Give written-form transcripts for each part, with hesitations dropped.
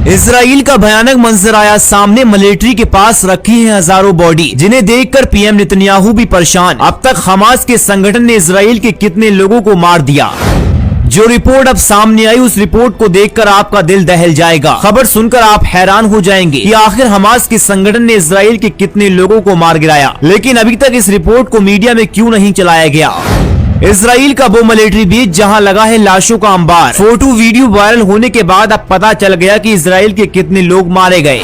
Israel का भयानक मंजर आया सामने। मिलिट्री के पास रखी है हजारों बॉडी, जिन्हें देखकर पीएम नेतन्याहू भी परेशान। अब तक हमास के संगठन ने इजराइल के कितने लोगों को मार दिया। जो रिपोर्ट अब सामने आई, उस रिपोर्ट को देखकर आपका दिल दहल जाएगा। खबर सुनकर आप हैरान हो जाएंगे कि आखिर हमास के संगठन ने इजराइल के कितने लोगों को मार गिराया। लेकिन अभी तक इस रिपोर्ट को मीडिया में क्यों नहीं चलाया गया। इजराइल का वो मिलिट्री बेस जहां लगा है लाशों का अंबार। फोटो वीडियो वायरल होने के बाद अब पता चल गया कि इजराइल के कितने लोग मारे गए।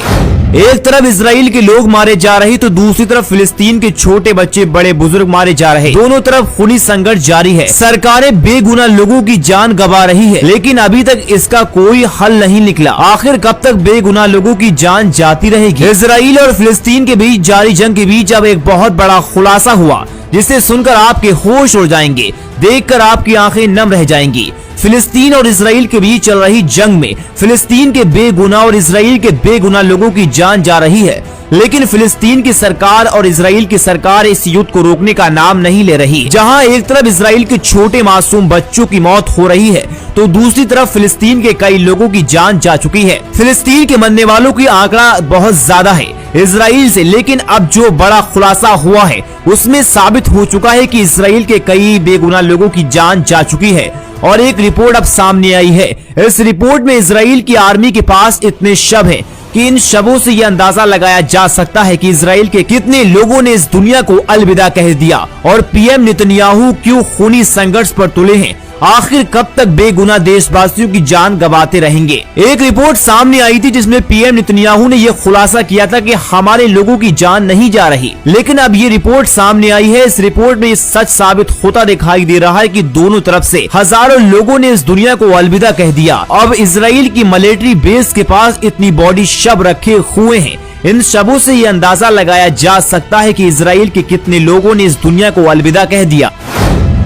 एक तरफ इजराइल के लोग मारे जा रहे तो दूसरी तरफ फिलिस्तीन के छोटे बच्चे बड़े बुजुर्ग मारे जा रहे। दोनों तरफ खूनी संघर्ष जारी है। सरकारें बेगुनाह लोगों की जान गंवा रही है, लेकिन अभी तक इसका कोई हल नहीं निकला। आखिर कब तक बेगुनाह लोगों की जान जाती रहेगी। इजराइल और फिलिस्तीन के बीच जारी जंग के बीच अब एक बहुत बड़ा खुलासा हुआ, जिसे सुनकर आपके होश उड़ जाएंगे, देखकर आपकी आंखें नम रह जाएंगी। फिलिस्तीन और इजराइल के बीच चल रही जंग में फिलिस्तीन के बेगुनाह और इजराइल के बेगुनाह लोगों की जान जा रही है, लेकिन फिलिस्तीन की सरकार और इजराइल की सरकार इस युद्ध को रोकने का नाम नहीं ले रही। जहां एक तरफ इजराइल के छोटे मासूम बच्चों की मौत हो रही है, तो दूसरी तरफ फिलिस्तीन के कई लोगों की जान जा चुकी है। फिलिस्तीन के मरने वालों की आंकड़ा बहुत ज्यादा है इजराइल से, लेकिन अब जो बड़ा खुलासा हुआ है उसमें साबित हो चुका है कि इजराइल के कई बेगुनाह लोगों की जान जा चुकी है। और एक रिपोर्ट अब सामने आई है। इस रिपोर्ट में इजराइल की आर्मी के पास इतने शव हैं कि इन शवों से यह अंदाजा लगाया जा सकता है कि इजराइल के कितने लोगों ने इस दुनिया को अलविदा कह दिया। और पीएम नेतन्याहू क्यों खूनी संघर्ष पर तुले हैं। आखिर कब तक बेगुनाह देशवासियों की जान गंवाते रहेंगे। एक रिपोर्ट सामने आई थी जिसमें पीएम नेतन्याहू ने यह खुलासा किया था कि हमारे लोगों की जान नहीं जा रही, लेकिन अब ये रिपोर्ट सामने आई है। इस रिपोर्ट में सच साबित होता दिखाई दे रहा है कि दोनों तरफ से हजारों लोगों ने इस दुनिया को अलविदा कह दिया। अब इजराइल की मिलिट्री बेस के पास इतनी बॉडी शव रखे हुए हैं। इन शवों से ये अंदाजा लगाया जा सकता है कि इजराइल के कितने लोगों ने इस दुनिया को अलविदा कह दिया।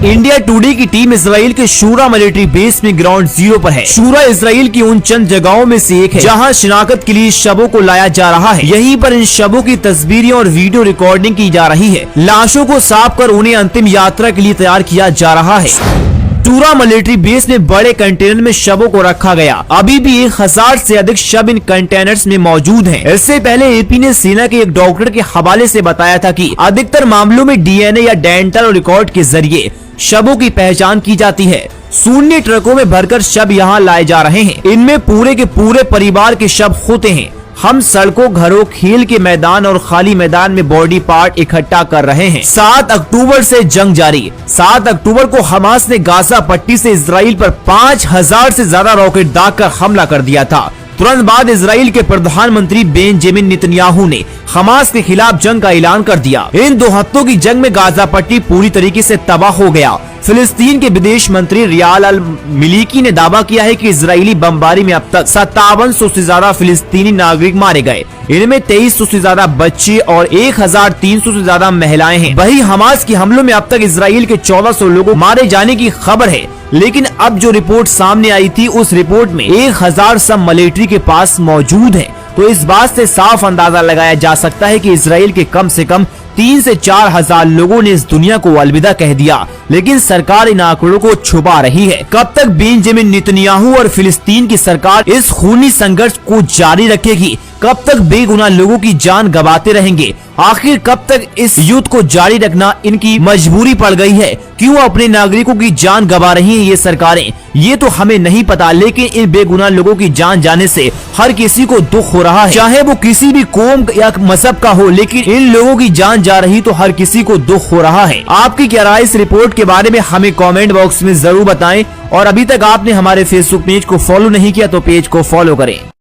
इंडिया टुडे की टीम इजराइल के शूरा मिलिट्री बेस में ग्राउंड जीरो पर है। शूरा इजराइल की उन चंद जगहों में से एक है जहां शिनाख्त के लिए शवों को लाया जा रहा है। यहीं पर इन शवों की तस्वीरें और वीडियो रिकॉर्डिंग की जा रही है। लाशों को साफ कर उन्हें अंतिम यात्रा के लिए तैयार किया जा रहा है। शूरा मिलिट्री बेस में बड़े कंटेनर में शवों को रखा गया। अभी भी 1000 से अधिक शव इन कंटेनर्स में मौजूद हैं। इससे पहले एपी ने सेना के एक डॉक्टर के हवाले से बताया था कि अधिकतर मामलों में डीएनए या डेंटल रिकॉर्ड के जरिए शवों की पहचान की जाती है। शून्य ट्रकों में भरकर शव यहाँ लाए जा रहे हैं। इनमें पूरे के पूरे परिवार के शव होते हैं। हम सड़कों, घरों, खेल के मैदान और खाली मैदान में बॉडी पार्ट इकट्ठा कर रहे हैं। 7 अक्टूबर से जंग जारी। 7 अक्टूबर को हमास ने गाजा पट्टी से इजराइल पर 5000 से ज्यादा रॉकेट दागकर हमला कर दिया था। तुरंत बाद इजराइल के प्रधानमंत्री बेंजामिन नेतन्याहू ने हमास के खिलाफ जंग का ऐलान कर दिया। इन 2 हफ्तों की जंग में गाजा पट्टी पूरी तरीके से तबाह हो गया। फिलिस्तीन के विदेश मंत्री रियाद अल मलीकी ने दावा किया है कि इजरायली बमबारी में अब तक 5700 से ज्यादा फिलिस्तीनी नागरिक मारे गए। इनमें 2300 से ज्यादा बच्चे और 1300 से ज्यादा महिलाएं हैं। वहीं हमास के हमलों में अब तक इजराइल के 1400 लोगों मारे जाने की खबर है। लेकिन अब जो रिपोर्ट सामने आई थी, उस रिपोर्ट में 1000 सब मिलिट्री के पास मौजूद है। तो इस बात से साफ अंदाजा लगाया जा सकता है कि इजराइल के कम से कम 3 से 4 हजार लोगों ने इस दुनिया को अलविदा कह दिया। लेकिन सरकार इन आंकड़ों को छुपा रही है। कब तक बेंजामिन नेतन्याहू और फिलिस्तीन की सरकार इस खूनी संघर्ष को जारी रखेगी? कब तक बेगुनाह लोगों की जान गंवाते रहेंगे? आखिर कब तक इस युद्ध को जारी रखना इनकी मजबूरी पड़ गई है? क्यों अपने नागरिकों की जान गंवा रही हैं ये सरकारें? ये तो हमें नहीं पता, लेकिन इन बेगुनाह लोगों की जान जाने से हर किसी को दुख हो रहा है, चाहे वो किसी भी कौम या मजहब का हो। लेकिन इन लोगों की जान जा रही तो हर किसी को दुख हो रहा है। आपकी क्या राय इस रिपोर्ट के बारे में हमें कमेंट बॉक्स में जरूर बताएं। और अभी तक आपने हमारे फेसबुक पेज को फॉलो नहीं किया तो पेज को फॉलो करें।